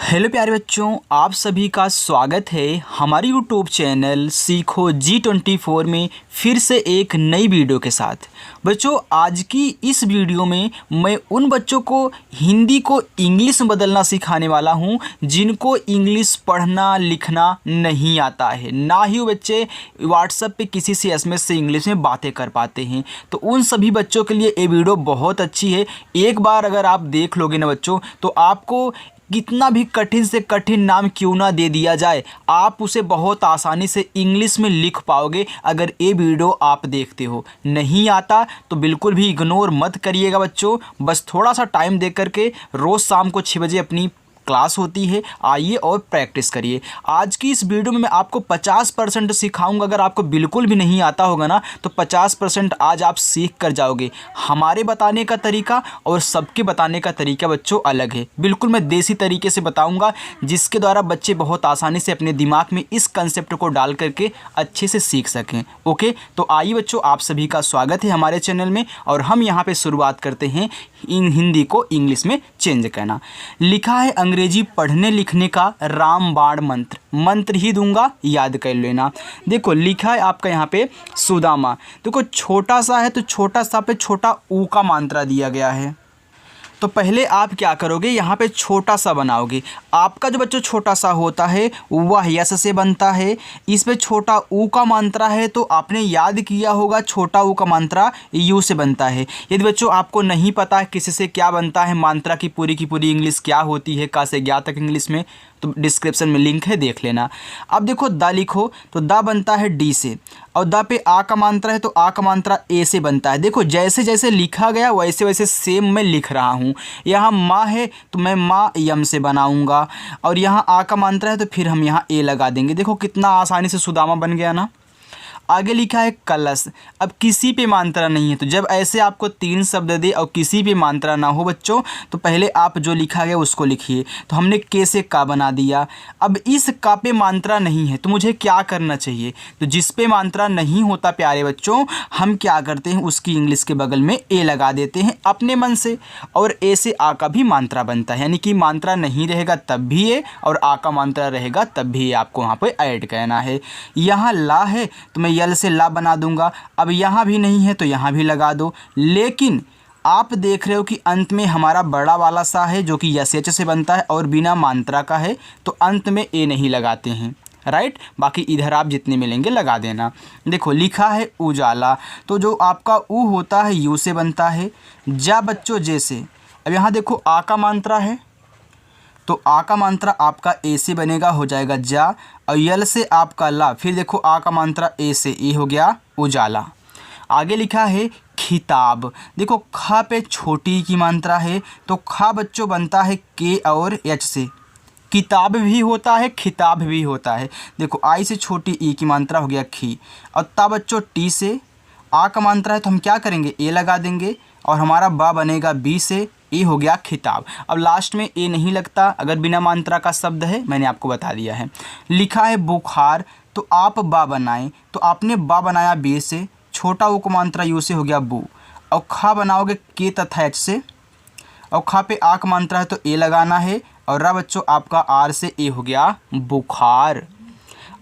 Hello प्यारे बच्चों, आप सभी का स्वागत है हमारे यूट्यूब चैनल सीखो G24 में फिर से एक नई वीडियो के साथ। बच्चों, आज की इस वीडियो में मैं उन बच्चों को हिंदी को इंग्लिश में बदलना सिखाने वाला हूं जिनको इंग्लिश पढ़ना लिखना नहीं आता है, ना ही वो बच्चे व्हाट्सएप पे किसी से एसएमएस से इंग्लिश में बातें कर पाते हैं। तो उन सभी बच्चों के लिए ये वीडियो बहुत अच्छी है। एक बार अगर आप देख लोगे ना बच्चों, तो आपको कितना भी कठिन से कठिन नाम क्यों ना दे दिया जाए, आप उसे बहुत आसानी से इंग्लिश में लिख पाओगे अगर ये वीडियो आप देखते हो। नहीं आता तो बिल्कुल भी इग्नोर मत करिएगा बच्चों, बस थोड़ा सा टाइम दे करके रोज़ शाम को 6 बजे अपनी क्लास होती है, आइए और प्रैक्टिस करिए। आज की इस वीडियो में मैं आपको 50% सिखाऊंगा। अगर आपको बिल्कुल भी नहीं आता होगा ना तो 50% आज आप सीख कर जाओगे। हमारे बताने का तरीका और सबके बताने का तरीका बच्चों अलग है। बिल्कुल मैं देसी तरीके से बताऊंगा जिसके द्वारा बच्चे बहुत आसानी से अपने दिमाग में इस कंसेप्ट को डाल करके अच्छे से सीख सकें। ओके, तो आइए बच्चों, आप सभी का स्वागत है हमारे चैनल में और हम यहाँ पे शुरुआत करते हैं हिंदी को इंग्लिश में चेंज करना। लिखा है अंग्रेजी पढ़ने लिखने का रामबाण मंत्र ही दूंगा, याद कर लेना। देखो लिखा है आपका यहाँ पे सुदामा। देखो छोटा सा है तो छोटा सा पे छोटा ऊ का मात्रा दिया गया है। तो पहले आप क्या करोगे, यहाँ पे छोटा सा बनाओगे। आपका जो बच्चों छोटा सा होता है वह यस से बनता है। इस पे छोटा ऊ का मात्रा है तो आपने याद किया होगा छोटा ऊ का मात्रा यू से बनता है। यदि बच्चों आपको नहीं पता किसी से क्या बनता है, मात्रा की पूरी इंग्लिश क्या होती है का से ज्ञात तक इंग्लिश में, तो डिस्क्रिप्शन में लिंक है, देख लेना। अब देखो द लिखो तो द बनता है डी से और द पे आ का मात्रा है तो आ का मात्रा ए से बनता है। देखो जैसे जैसे लिखा गया वैसे वैसे सेम मैं लिख रहा हूँ। यहाँ माँ है तो मैं माँ यम से बनाऊँगा और यहाँ आ का मात्रा है तो फिर हम यहाँ ए लगा देंगे। देखो कितना आसानी से सुदामा बन गया ना। आगे लिखा है कलश। अब किसी पे मात्रा नहीं है तो जब ऐसे आपको 3 शब्द दे और किसी पे मात्रा ना हो बच्चों तो पहले आप जो लिखा गया उसको लिखिए। तो हमने के से का बना दिया। अब इस का पे मात्रा नहीं है तो मुझे क्या करना चाहिए, तो जिस पे मात्रा नहीं होता प्यारे बच्चों हम क्या करते हैं उसकी इंग्लिश के बगल में ए लगा देते हैं अपने मन से, और ए से आ का भी मात्रा बनता है। यानी कि मात्रा नहीं रहेगा तब भी ए और आ का मात्रा रहेगा तब भी ए, आपको वहाँ पर ऐड करना है। यहाँ ला है तो मैं यल से ला बना दूंगा। अब यहाँ भी नहीं है तो यहाँ भी लगा दो। लेकिन आप देख रहे हो कि अंत में हमारा बड़ा वाला सा है जो कि यस एच से बनता है और बिना मात्रा का है तो अंत में ए नहीं लगाते हैं, राइट। बाकी इधर आप जितने मिलेंगे लगा देना। देखो लिखा है उजाला तो जो आपका ऊ होता है यू से बनता है। जा बच्चों जैसे, अब यहाँ देखो आ का मात्रा है तो आ का मात्रा आपका ए से बनेगा, हो जाएगा जा, और यल से आपका ला, फिर देखो आ का मात्रा ए से ए हो गया उजाला। आगे लिखा है खिताब। देखो खा पे छोटी की मात्रा है तो खा बच्चों बनता है के और एच से। किताब भी होता है खिताब भी होता है। देखो आई से छोटी ई की मात्रा हो गया खी, और ता बच्चों टी से आ का मात्रा है तो हम क्या करेंगे ए लगा देंगे और हमारा बा बनेगा बी से, ए हो गया खिताब। अब लास्ट में ए नहीं लगता अगर बिना मात्रा का शब्द है, मैंने आपको बता दिया है। लिखा है बुखार तो आप बा बनाएं तो आपने बा बनाया बी से, छोटा ऊ को मात्रा यू से हो गया बू, और खा बनाओगे के तथा एच से, और खा पे आ का मात्रा है तो ए लगाना है, और रा बच्चों आपका आर से ए हो गया बुखार।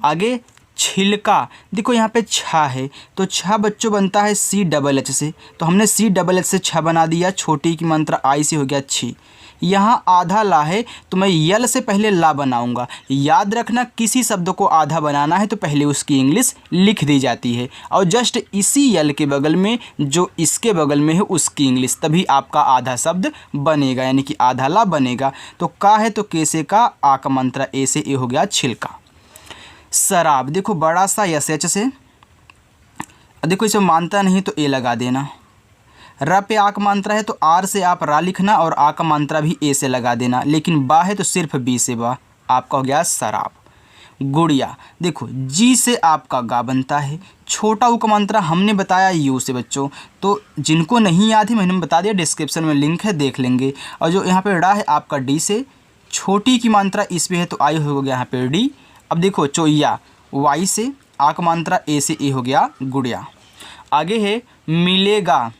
आगे छिलका। देखो यहाँ पे छा है तो छा बच्चों बनता है सी डबल एच से, तो हमने सी डबल एच से छा बना दिया। छोटी की मात्रा आई से हो गया छी। यहाँ आधा ला है तो मैं यल से पहले ला बनाऊंगा। याद रखना किसी शब्द को आधा बनाना है तो पहले उसकी इंग्लिश लिख दी जाती है और जस्ट इसी यल के बगल में जो इसके बगल में है उसकी इंग्लिश, तभी आपका आधा शब्द बनेगा, यानी कि आधा ला बनेगा। तो का है तो के से का, आ का मात्रा ए से ए हो गया छिलका। शराब। देखो बड़ा सा यस एच से, देखो इसे मानता नहीं तो ए लगा देना। र पे आ का मात्रा है तो आर से आप रा लिखना और आ का मात्रा भी ए से लगा देना, लेकिन बा है तो सिर्फ बी से बा, आपका हो गया शराब। गुड़िया। देखो जी से आपका गा बनता है, छोटा ऊ का मात्रा हमने बताया यू से बच्चों, तो जिनको नहीं याद है मैंने बता दिया, डिस्क्रिप्शन में लिंक है देख लेंगे। और जो यहाँ पे ड़ा है आपका डी से, छोटी की मात्रा इस पे है तो आई हो गया यहाँ पे डी। अब देखो चोइया वाई से, आ का मात्रा ए से ए हो गया गुड़िया। आगे है मिलेगा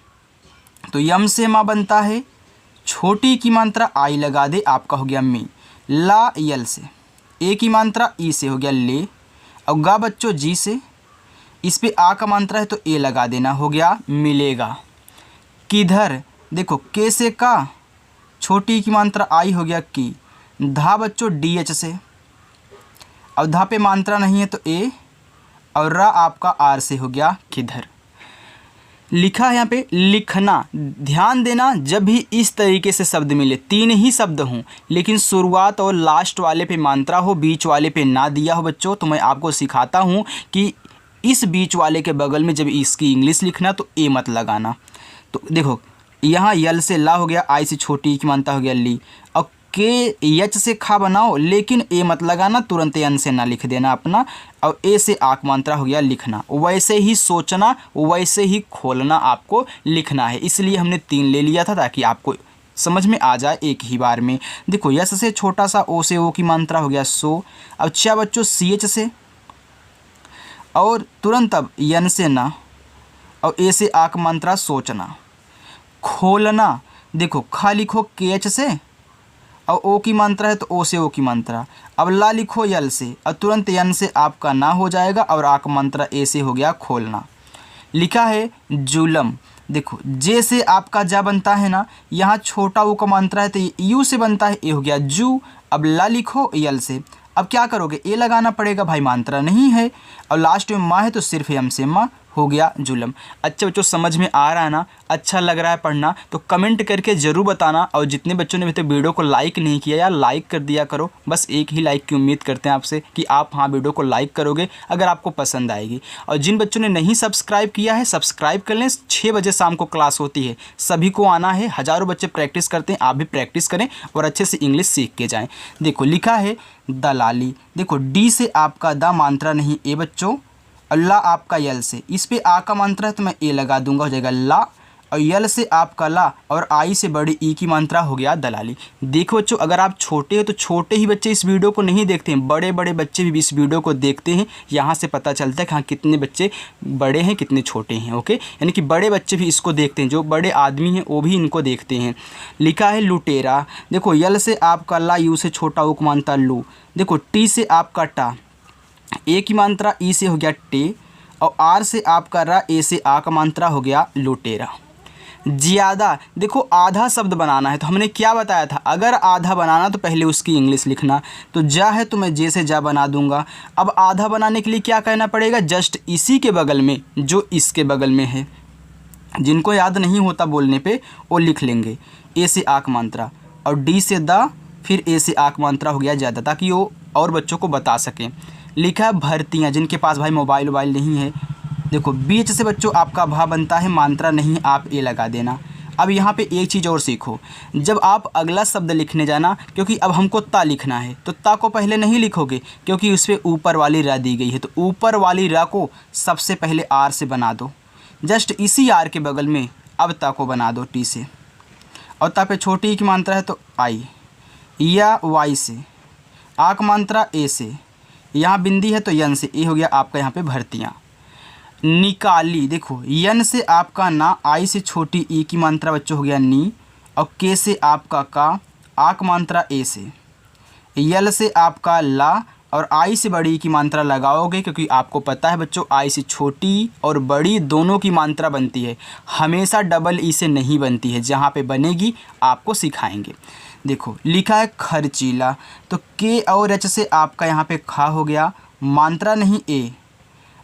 तो यम से माँ बनता है, छोटी की मात्रा आई लगा दे, आपका हो गया मी। ला यल से, ए की मात्रा ई से हो गया ले, और गा बच्चों जी से, इस पे आ का मात्रा है तो ए लगा देना, हो गया मिलेगा। किधर, देखो के से का, छोटी की मात्रा आई हो गया की। धा बच्चों डी एच से, अब धा पे मात्रा नहीं है तो ए, और रा आपका आर से हो गया किधर। लिखा है यहाँ पे लिखना। ध्यान देना, जब भी इस तरीके से शब्द मिले, तीन ही शब्द हों लेकिन शुरुआत और लास्ट वाले पे मात्रा हो, बीच वाले पे ना दिया हो बच्चों, तो मैं आपको सिखाता हूँ कि इस बीच वाले के बगल में जब इसकी इंग्लिश लिखना तो ए मत लगाना। तो देखो यहाँ यल से ला हो गया, आई से छोटी की मात्रा हो गया ली, और के एच से खा बनाओ लेकिन ए मत लगाना, तुरंत एन से ना लिख देना अपना, और ए से आक मात्रा हो गया लिखना। वैसे ही सोचना, वैसे ही खोलना आपको लिखना है, इसलिए हमने 3 ले लिया था ताकि आपको समझ में आ जाए एक ही बार में। देखो यस से छोटा सा ओ से ओ की मात्रा हो गया सो। अब चा बच्चों सी एच से, और तुरंत अब यन से ना, और ए से आक मात्रा सोचना। खोलना, देखो खा लिखो के एच से, और ओ की मात्रा है तो ओ से ओ की मात्रा। अब ला लिखो यल से, और तुरंत यन से आपका ना हो जाएगा, और आक मात्रा ए से हो गया खोलना। लिखा है जुलम। देखो जे से आपका जा बनता है ना, यहाँ छोटा ओ का मात्रा है तो ये यू से बनता है, ए हो गया जू। अब ला लिखो यल से, अब क्या करोगे, ए लगाना पड़ेगा भाई, मात्रा नहीं है, और लास्ट में माँ है तो सिर्फ एम से माँ, हो गया जुलम। अच्छा बच्चों समझ में आ रहा है ना, अच्छा लग रहा है पढ़ना तो कमेंट करके ज़रूर बताना। और जितने बच्चों ने अभी तक वीडियो को लाइक नहीं किया यार, लाइक कर दिया करो, बस एक ही लाइक की उम्मीद करते हैं आपसे कि आप हाँ वीडियो को लाइक करोगे अगर आपको पसंद आएगी। और जिन बच्चों ने नहीं सब्सक्राइब किया है सब्सक्राइब कर लें, 6 बजे शाम को क्लास होती है, सभी को आना है। हज़ारों बच्चे प्रैक्टिस करते हैं, आप भी प्रैक्टिस करें और अच्छे से इंग्लिश सीख के जाएँ। देखो लिखा है दलाली। देखो डी से आपका दा मात्रा नहीं ए बच्चों, अल्लाह आपका यल से, इस पे आ का मात्रा है तो मैं ए लगा दूंगा, हो जाएगा ला, और यल से आपका ला, और आई से बड़ी ई की मात्रा हो गया दलाली। देखो बच्चों अगर आप छोटे हो तो छोटे ही बच्चे इस वीडियो को नहीं देखते हैं, बड़े बड़े बच्चे भी इस वीडियो को देखते हैं। यहाँ से पता चलता है कि हाँ कितने बच्चे बड़े हैं कितने छोटे हैं। ओके, यानी कि बड़े बच्चे भी इसको देखते हैं, जो बड़े आदमी हैं वो भी इनको देखते हैं। लिखा है लुटेरा। देखो यल से आपका ला, यू से छोटा ओ की मात्रा लू। देखो टी से आपका टा, ए की मात्रा ई से हो गया टे, और आर से आपका रा, ए से आ का मात्रा हो गया लुटेरा। ज़्यादा, देखो आधा शब्द बनाना है तो हमने क्या बताया था, अगर आधा बनाना तो पहले उसकी इंग्लिश लिखना। तो जा है तो मैं जे से जा बना दूंगा। अब आधा बनाने के लिए क्या कहना पड़ेगा, जस्ट इसी के बगल में जो इसके बगल में है, जिनको याद नहीं होता बोलने पे वो लिख लेंगे। ए से आक मात्रा, और डी से दा, फिर ए से आक मात्रा हो गया ज़्यादा, ताकि वो और बच्चों को बता सकें। लिखा है भर्तियाँ, जिनके पास भाई मोबाइल नहीं है। देखो बीच से बच्चों आपका भा बनता है, मात्रा नहीं, आप ए लगा देना। अब यहाँ पे एक चीज़ और सीखो, जब आप अगला शब्द लिखने जाना, क्योंकि अब हमको ता लिखना है तो ता को पहले नहीं लिखोगे क्योंकि उस पर ऊपर वाली रा दी गई है, तो ऊपर वाली रा को सबसे पहले आर से बना दो, जस्ट इसी आर के बगल में अब ता को बना दो टी से, और ता पे छोटी की मात्रा है तो आई, या वाई से, आक मात्रा ए से, यहाँ बिंदी है तो यन से, ए हो गया आपका यहाँ पे भर्तियाँ। निकाली, देखो यन से आपका ना, आई से छोटी ई की मात्रा बच्चों हो गया नी, और के से आपका का, आक मात्रा ए से, यल से आपका ला, और आई से बड़ी ई की मात्रा लगाओगे, क्योंकि आपको पता है बच्चों आई से छोटी और बड़ी दोनों की मात्रा बनती है, हमेशा डबल ई से नहीं बनती है, जहाँ पे बनेगी आपको सिखाएंगे। देखो लिखा है खर्चीला, तो के और एच से आपका यहाँ पे खा हो गया, मात्रा नहीं ए।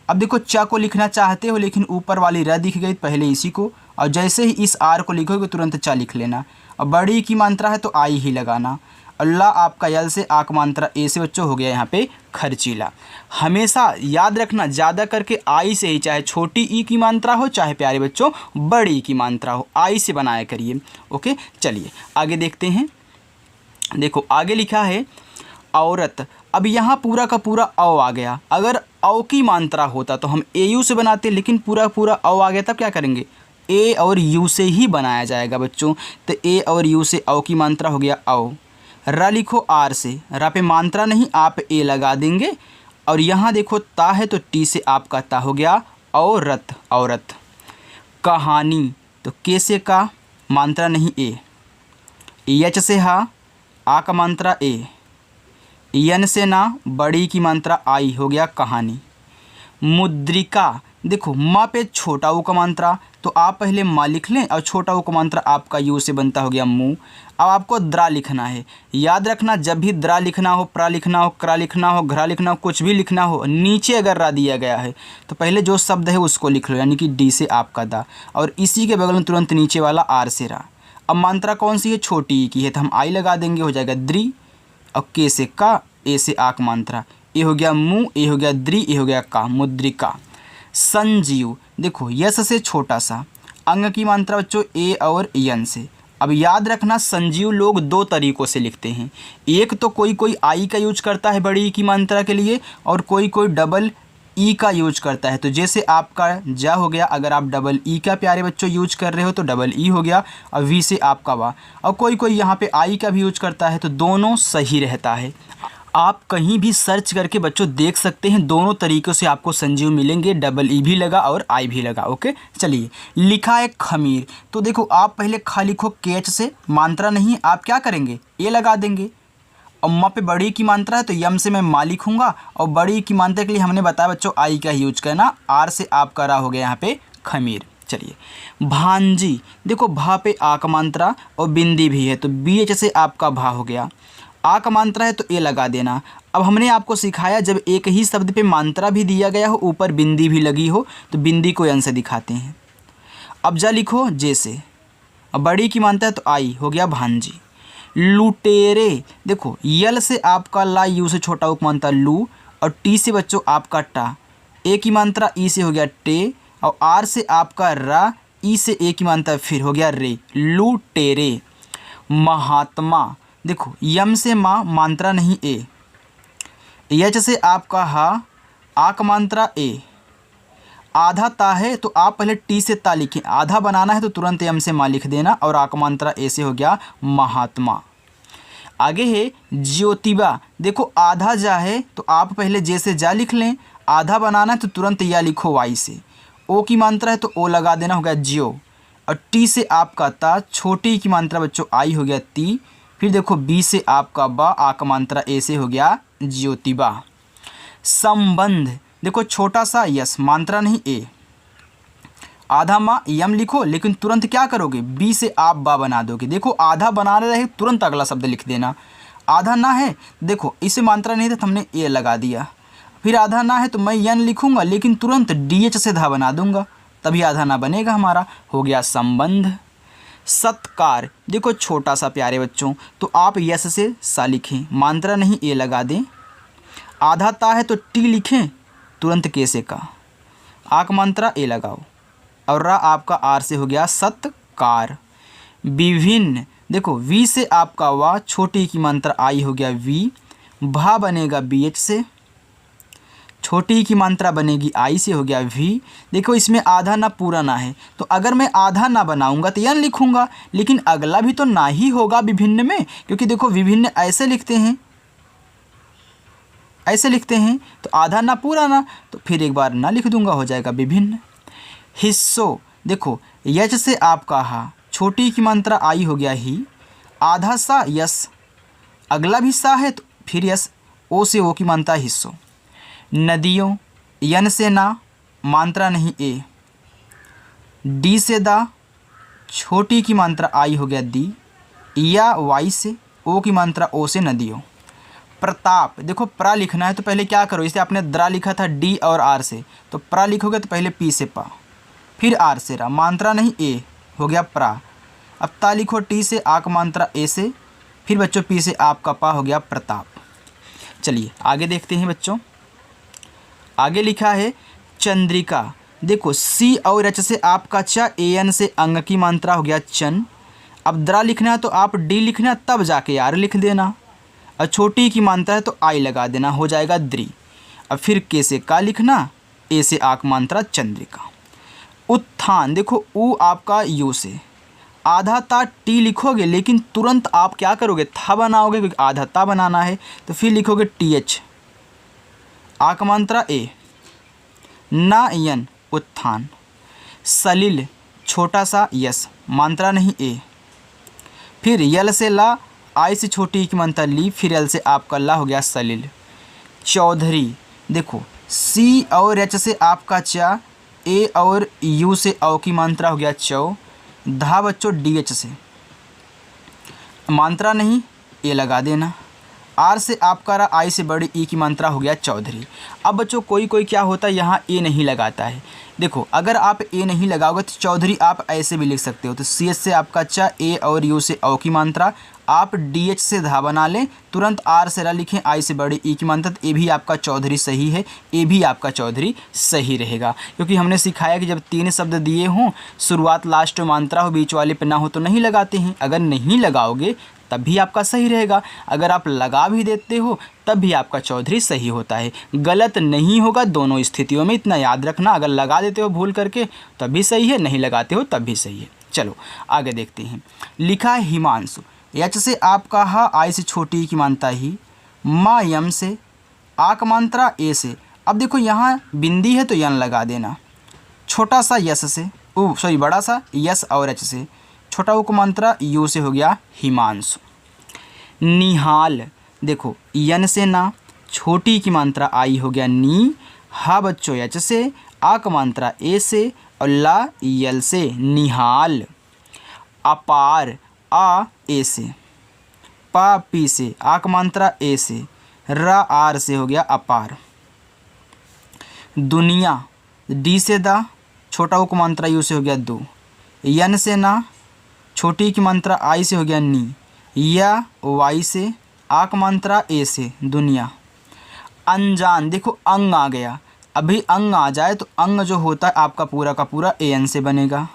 अब देखो चा को लिखना चाहते हो लेकिन ऊपर वाली र दिख गई, पहले इसी को, और जैसे ही इस आर को लिखोगे तुरंत चा लिख लेना, और बड़ी की मात्रा है तो आई ही लगाना। अल्लाह आपका यल से आक मात्रा ए से बच्चों हो गया यहाँ पे खर्चीला। हमेशा याद रखना ज़्यादा करके आई से ही, चाहे छोटी ई की मात्रा हो चाहे प्यारे बच्चों बड़ी की मात्रा हो, आई से बनाया करिए। ओके चलिए आगे देखते हैं। देखो आगे लिखा है औरत। अब यहाँ पूरा का पूरा औ आ गया, अगर औ की मात्रा होता तो हम ए यू से बनाते, लेकिन पूरा पूरा औ आ गया तब क्या करेंगे, ए और यू से ही बनाया जाएगा बच्चों। तो ए और यू से औ की मात्रा हो गया औ। रा लिखो आर से, रा पे मात्रा नहीं आप ए लगा देंगे, और यहाँ देखो ता है तो टी से आपका ता हो गया औरत, औरत। कहानी, तो के से का, मात्रा नहीं ए, एच से हा, आ का मात्रा ए, यन से ना, बड़ी की मात्रा आई, हो गया कहानी। मुद्रिका, देखो माँ पे छोटा ऊ का मात्रा, तो आप पहले माँ लिख लें और छोटा ऊ का मात्रा आपका यू से बनता हो गया मुँह। अब आपको द्रा लिखना है। याद रखना, जब भी द्रा लिखना हो, प्रा लिखना हो, क्रा लिखना हो, घरा लिखना हो, कुछ भी लिखना हो, नीचे अगर रा दिया गया है तो पहले जो शब्द है उसको लिख लो, यानी कि डी से आपका दा, और इसी के बगल में तुरंत नीचे वाला आर से रा। अब मात्रा कौन सी है, छोटी ई की है, तो हम आई लगा देंगे, हो जाएगा द्री। और के से का, ए से आक मात्रा, ए हो गया मुँह, ए हो गया द्री, ए हो गया का, मुद्रिका। संजीव, देखो यस से छोटा सा, अंग की मात्रा बच्चों ए और यन से। अब याद रखना, संजीव लोग दो तरीक़ों से लिखते हैं। एक तो कोई कोई आई का यूज करता है बड़ी ई की मात्रा के लिए, और कोई कोई डबल ई का यूज करता है। तो जैसे आपका जा हो गया, अगर आप डबल ई का प्यारे बच्चों यूज कर रहे हो तो डबल ई हो गया, और वी से आपका वा। और कोई कोई यहाँ पे आई का भी यूज करता है, तो दोनों सही रहता है। आप कहीं भी सर्च करके बच्चों देख सकते हैं, दोनों तरीक़ों से आपको संजीव मिलेंगे, डबल ई भी लगा और आई भी लगा। ओके, चलिए। लिखा है खमीर, तो देखो आप पहले खा लिखो केच से, मात्रा नहीं, आप क्या करेंगे, ए लगा देंगे। और माँ पे बड़ी की मात्रा है तो यम से मैं माँ लिखूंगा, और बड़ी की मात्रा के लिए हमने बताया बच्चों आई का यूज करना, आर से आपका रा हो गया यहाँ पे खमीर। चलिए। भांजी, देखो भा पे आ का मात्रा और बिंदी भी है, तो बी एच से आपका भा हो गया। आ का मात्रा है तो ए लगा देना। अब हमने आपको सिखाया, जब एक ही शब्द पे मात्रा भी दिया गया हो, ऊपर बिंदी भी लगी हो, तो बिंदी को यन से दिखाते हैं। अब जा लिखो जैसे, अब बड़ी की मात्रा है तो आई, हो गया भांजी। लुटेरे, देखो यल से आपका ला, यू से छोटा उप मात्रा लू, और टी से बच्चों आपका टा, ए की मात्रा ई से हो गया टे, और आर से आपका रा, ई से ए की मात्रा फिर हो गया रे, लुटेरे। महात्मा, देखो यम से माँ, मात्रा नहीं ए, यच से आपका हा, आ का मात्रा ए, आधा ता है तो आप पहले टी से ता लिखें, आधा बनाना है तो तुरंत यम से माँ लिख देना, और आ का मात्रा ए से हो गया महात्मा। आगे है ज्योतिबा, देखो आधा जा है तो आप पहले जे से जा लिख लें, आधा बनाना है तो तुरंत या लिखो वाई से, ओ की मात्रा है तो ओ लगा देना, हो गया ज्यो, और टी से आपका ता, छोटी की मात्रा बच्चों आई, हो गया ती, फिर देखो बी से आपका बा, आ का मात्रा ए से हो गया ज्योतिबा। संबंध, देखो छोटा सा यस, मात्रा नहीं ए, आधा माँ यम लिखो, लेकिन तुरंत क्या करोगे, बी से आप बा बना दोगे। देखो आधा बना रहे तुरंत अगला शब्द लिख देना। आधा ना है, देखो इसे मात्रा नहीं था तो हमने ए लगा दिया। फिर आधा ना है तो मैं यन लिखूंगा, लेकिन तुरंत डी एच से धा बना दूंगा, तभी आधा ना बनेगा हमारा, हो गया संबंध। सत्कार, देखो छोटा सा प्यारे बच्चों, तो आप यस से सा लिखें, मात्रा नहीं ए लगा दें। आधा ता है तो टी लिखें, तुरंत के से का, आक मात्रा ए लगाओ, और रा आपका आर से हो गया सत्कार। विभिन्न, देखो वी से आपका वा, छोटी की मात्रा आई, हो गया वी, भा बनेगा बी एच से, छोटी की मात्रा बनेगी आई से, हो गया वी। देखो इसमें आधा ना पूरा ना है, तो अगर मैं आधा ना बनाऊंगा तो यन लिखूंगा, लेकिन अगला भी तो ना ही होगा विभिन्न में, क्योंकि देखो विभिन्न ऐसे लिखते हैं, ऐसे लिखते हैं, तो आधा ना पूरा ना, तो फिर एक बार ना लिख दूंगा, हो जाएगा विभिन्न। हिस्सों, देखो यच से आपका हा, छोटी की मात्रा आई, हो गया ही, आधा सा यस, अगला भी सा है तो फिर यस, ओ से ओ की मात्रा हिस्सों। नदियों, यन से ना, मात्रा नहीं ए, डी से दा, छोटी की मात्रा आई, हो गया दी, या वाई से, ओ की मात्रा ओ से नदियों। प्रताप, देखो प्रा लिखना है तो पहले क्या करो, इसे आपने द्रा लिखा था डी और आर से, तो प्रा लिखोगे तो पहले पी से पा, फिर आर से रा, मात्रा नहीं ए, हो गया प्रा। अब ता लिखो टी से, आक मात्रा ए से, फिर बच्चों पी से आपका पा, हो गया प्रताप। चलिए आगे देखते हैं बच्चों। आगे लिखा है चंद्रिका, देखो सी और एच से आपका च, ए एन से अंग की मात्रा, हो गया चन। अब द्रा लिखना है तो आप डी लिखना, तब जाके आर लिख देना, और छोटी की मात्रा है तो आई लगा देना, हो जाएगा द्री। अब फिर के से का लिखना, ए से आक मात्रा चंद्रिका। उत्थान, देखो ऊ आपका यू से, आधा ता टी लिखोगे, लेकिन तुरंत आप क्या करोगे, था बनाओगे, क्योंकि आधा ता बनाना है, तो फिर लिखोगे टी एच, आक मात्रा ए, ना यन, उत्थान। सलिल, छोटा सा यस, मात्रा नहीं ए, फिर यल से ला, आई से छोटी ई की मात्रा ली, फिर एल से आपका ला हो गया सलील। चौधरी, देखो सी और एच से आपका चा, ए और यू से औ की मात्रा हो गया चौ। धा बच्चों डी एच से मात्रा नहीं, ए लगा देना। आर से आपका रहा आई से बड़ी ई की मात्रा हो गया चौधरी। अब बच्चों कोई कोई क्या होता है यहाँ ए नहीं लगाता है। देखो अगर आप ए नहीं लगाओगे तो चौधरी आप ऐसे भी लिख सकते हो। तो सी एच से आपका चा, ए और यू से औ की मात्रा, आप डी एच से धा बना लें, तुरंत आर से रा लिखें, आई से बड़ी ई की मात्रा, तो ए भी आपका चौधरी सही है, ए भी आपका चौधरी सही रहेगा। क्योंकि हमने सिखाया कि जब तीन शब्द दिए हों, शुरुआत लास्ट में मात्रा हो, बीच वाले पे ना हो तो नहीं लगाते हैं। अगर नहीं लगाओगे तब भी आपका सही रहेगा, अगर आप लगा भी देते हो तब भी आपका चौधरी सही होता है। गलत नहीं होगा दोनों स्थितियों में, इतना याद रखना। अगर लगा देते हो भूल करके तब भी सही है, नहीं लगाते हो तब भी सही है। चलो आगे देखते हैं। लिखा है हिमांशु, एच से आपका हा आई से छोटी की मात्रा ही, मा यम से आ का मात्रा ए से। अब देखो यहाँ बिंदी है तो यन लगा देना। छोटा सा यस से बड़ा सा यस और एच से, छोटा उ का मात्रा यू से हो गया हिमांशु। निहाल, देखो यन से ना, छोटी की मात्रा आई हो गया नी, हा बच्चों एच से, आ का मात्रा ए से और ला यल से, निहाल। अपार, आ ए से, पा पी से, आ का मात्रा ए से, रा आर से हो गया अपार। दुनिया, डी से दा, छोटा उ का मात्रा यू से हो गया दो। यन से ना, छोटी की मात्रा आई से हो गया नी, या वाई से, आ का मात्रा ए से, दुनिया। अनजान, देखो अंग आ गया, अभी अंग आ जाए तो अंग जो होता है आपका पूरा का पूरा ए एन से बनेगा,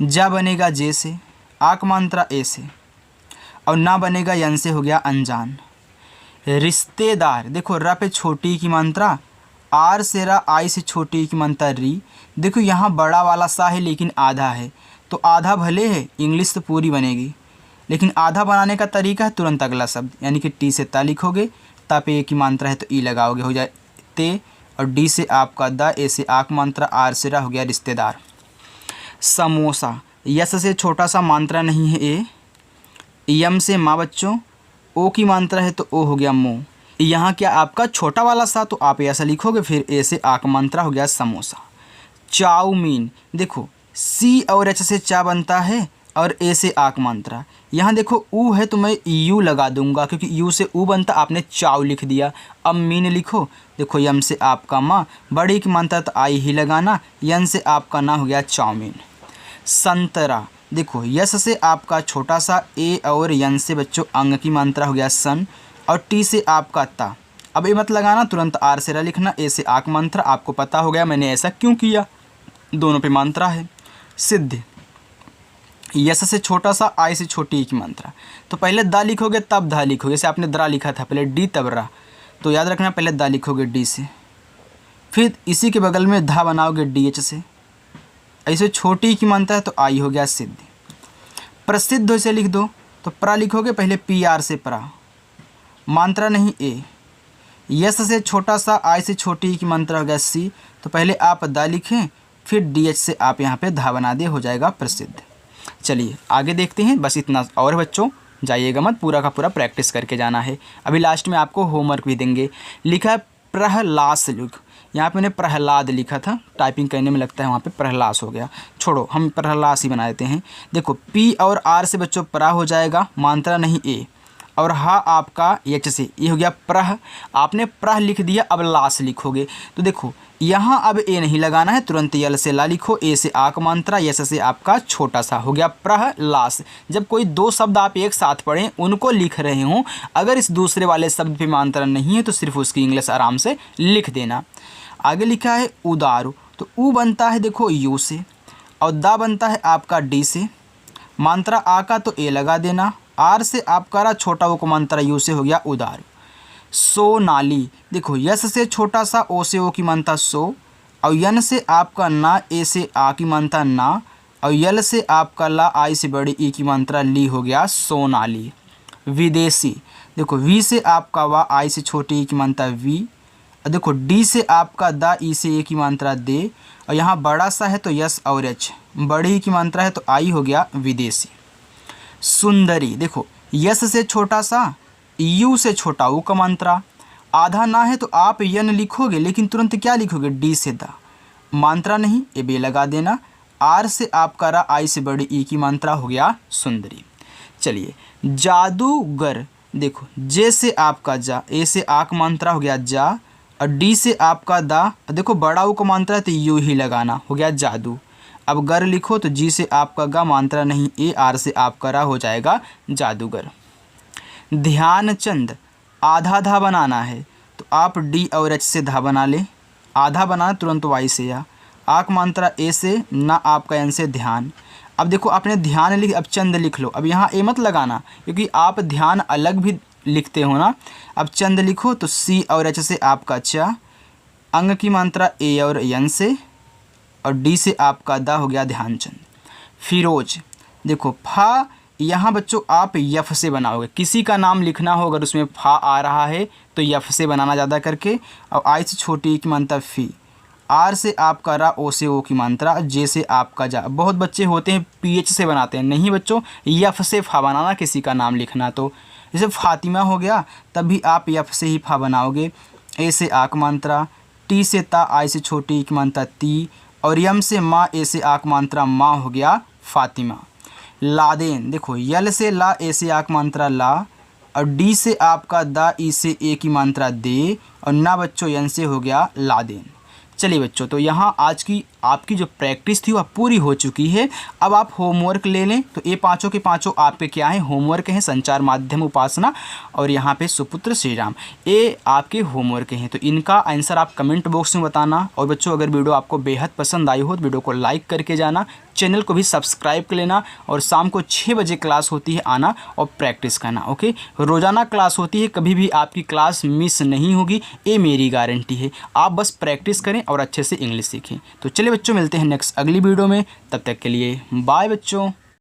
जा बनेगा जे से, आ का मात्रा ए से और ना बनेगा यन से, हो गया अनजान। रिश्तेदार, देखो र पे छोटी की मात्रा, आर से रा आई से छोटी की मात्रा री। देखो यहाँ बड़ा वाला सा है लेकिन आधा है, तो आधा भले है, इंग्लिश तो पूरी बनेगी, लेकिन आधा बनाने का तरीका है तुरंत अगला शब्द, यानी कि टी से ता लिखोगे, ता पे ए की मात्रा है तो ई लगाओगे, हो जाए ते, और डी से आपका दा, ए से आ की मात्रा, आर से रा, हो गया रिश्तेदार। समोसा, यस से छोटा सा मात्रा नहीं है ए, यम से माँ बच्चों, ओ की मात्रा है तो ओ हो गया मो। यहाँ क्या आपका छोटा वाला सा तो आप ऐसा लिखोगे, फिर ए से आ का मात्रा, हो गया समोसा। चाउमीन, देखो सी और एच से चा बनता है और ए से आ का मात्रा, यहाँ देखो ऊ है तो मैं यू लगा दूंगा, क्योंकि यू से ऊ बनता, आपने चाव लिख दिया। अब मीन लिखो, देखो यम से आपका माँ, बड़ी की मात्रा तो आई ही लगाना, यन से आपका ना, हो गया चाउमीन। संतरा, देखो यस से आपका छोटा सा, ए और यन से बच्चों अंग की मात्रा, हो गया सन, और टी से आपका ता। अब ये मत लगाना, तुरंत आर से रा लिखना, ए से आ की मात्रा, आपको पता हो गया मैंने ऐसा क्यों किया, दोनों पे मात्रा है। सिद्ध, यस से छोटा सा, आई से छोटी की मात्रा, तो पहले दा लिखोगे तब धा लिखोगे, जैसे आपने दरा लिखा था पहले डी तब रा, तो याद रखना पहले दा लिखोगे डी से, फिर इसी के बगल में धा बनाओगे डी एच से, ऐसे छोटी की मात्रा है तो आई हो गया सिद्ध। प्रसिद्ध ऐसे लिख दो तो प्रा लिखोगे, पहले पी आर से प्रा, मात्रा नहीं ए। यस से छोटा सा, आई से छोटी की मात्रा हो गया सी, तो पहले आप दा लिखें, फिर डी एच से आप यहाँ पे धा बना दे, हो जाएगा प्रसिद्ध। चलिए आगे देखते हैं, बस इतना और बच्चों जाइएगा मत, पूरा का पूरा प्रैक्टिस करके जाना है। अभी लास्ट में आपको होमवर्क भी देंगे। लिखा है प्रहलास, लिख, यहाँ पे मैंने प्रहलाद लिखा था, टाइपिंग करने में लगता है वहाँ पे प्रहलास हो गया, छोड़ो हम प्रहलास ही बना देते हैं। देखो पी और आर से बच्चों प्रा हो जाएगा, मात्रा नहीं ए, और हा आपका एच से, ये हो गया प्रह, आपने प्रह लिख दिया, अब लास लिखोगे, तो देखो यहाँ अब ए नहीं लगाना है, तुरंत यल से ला लिखो, ए से आ का मात्रा, यस से आपका छोटा सा, हो गया प्रह लास। जब कोई दो शब्द आप एक साथ पढ़ें, उनको लिख रहे हों, अगर इस दूसरे वाले शब्द पे मात्रा नहीं है तो सिर्फ उसकी इंग्लिश आराम से लिख देना। आगे लिखा है उदारू, तो ऊ बनता है देखो यू से, और दा बनता है आपका डी से, मात्रा आ का तो ए लगा देना, आर से आपका रहा छोटा वो को मात्रा यू से, हो गया उदारू। सोनाली, देखो यस से छोटा सा, ओ से ओ की मात्रा सो, और यन से आपका ना, ए से आ की मात्रा ना, और यल से आपका ला, आई से बड़ी ई की मात्रा ली, हो गया सोनाली। विदेशी, देखो वी से आपका वा, आई से छोटी ई की मात्रा वी, और देखो डी से आपका दा, ई से ए की मात्रा दे, और यहाँ बड़ा सा है तो यस और एच, बड़ी की मात्रा है तो आई, हो गया विदेशी। सुंदरी, देखो यस से छोटा सा, यू से छोटा ऊ का मात्रा। आधा ना है तो आप यन लिखोगे, लेकिन तुरंत क्या लिखोगे, डी से दा। मात्रा नहीं, ए बे लगा देना। आर से आपका रा, आई से बड़ी ई की मात्रा, हो गया सुंदरी। चलिए जादूगर, देखो जे से आपका जा, ए से आक मात्रा हो गया जा, और डी से आपका दा, देखो बड़ा ऊ का मात्रा तो यू ही लगाना, हो गया जादू। अब गर लिखो तो जी से आपका गा, मात्रा नहीं ए, आर से आपका रा, हो जाएगा जादूगर। ध्यानचंद, आधा धा बनाना है तो आप डी और एच से धा बना ले। आधा बनाना तुरंत वाई से या, आक मात्रा ए से, ना आपका एन से ध्यान। अब देखो आपने ध्यान लिख, अब चंद लिख लो। अब यहाँ ए मत लगाना क्योंकि आप ध्यान अलग भी लिखते हो ना। अब चंद लिखो तो सी और एच से आपका चा, अंग की मात्रा ए और एन से, और डी से आपका दा, हो गया ध्यानचंद। फिरोज, देखो फा, यहाँ बच्चों आप यफ से बनाओगे। किसी का नाम लिखना हो अगर उसमें फा आ रहा है तो यफ से बनाना ज़्यादा करके। और आई से छोटी की मात्रा फी, आर से आपका रा, ओ से ओ की मात्रा, जे से आपका जा। बहुत बच्चे होते हैं पीएच से बनाते हैं, नहीं बच्चों यफ से फा बनाना किसी का नाम लिखना। तो जैसे फातिमा हो गया, तब भी आप यफ से ही फा बनाओगे। ए से आक मात्रा, टी से ता, आई से छोटी की मात्रा ती, और यम से माँ, ए से आक मात्रा माँ, हो गया फातिमा। लादेन, देखो यल से ला, ए से आक मात्रा ला, और डी से आपका दा, ई से ए की मात्रा दे, और ना बच्चों यन से हो गया लादेन। चलिए बच्चों, तो यहाँ आज की आपकी जो प्रैक्टिस थी वह पूरी हो चुकी है। अब आप होमवर्क ले लें। तो ये पांचों के पांचों आपके क्या हैं, होमवर्क हैं। संचार माध्यम उपासना और यहाँ पे सुपुत्र श्री राम, ये आपके होमवर्क हैं। तो इनका आंसर आप कमेंट बॉक्स में बताना। और बच्चों अगर वीडियो आपको बेहद पसंद आई हो तो वीडियो को लाइक करके जाना, चैनल को भी सब्सक्राइब कर लेना। और शाम को 6 बजे क्लास होती है, आना और प्रैक्टिस करना। ओके, रोज़ाना क्लास होती है, कभी भी आपकी क्लास मिस नहीं होगी, ये मेरी गारंटी है। आप बस प्रैक्टिस करें और अच्छे से इंग्लिश सीखें। तो चलिए बच्चों, मिलते हैं नेक्स्ट अगली वीडियो में। तब तक के लिए बाय बच्चों।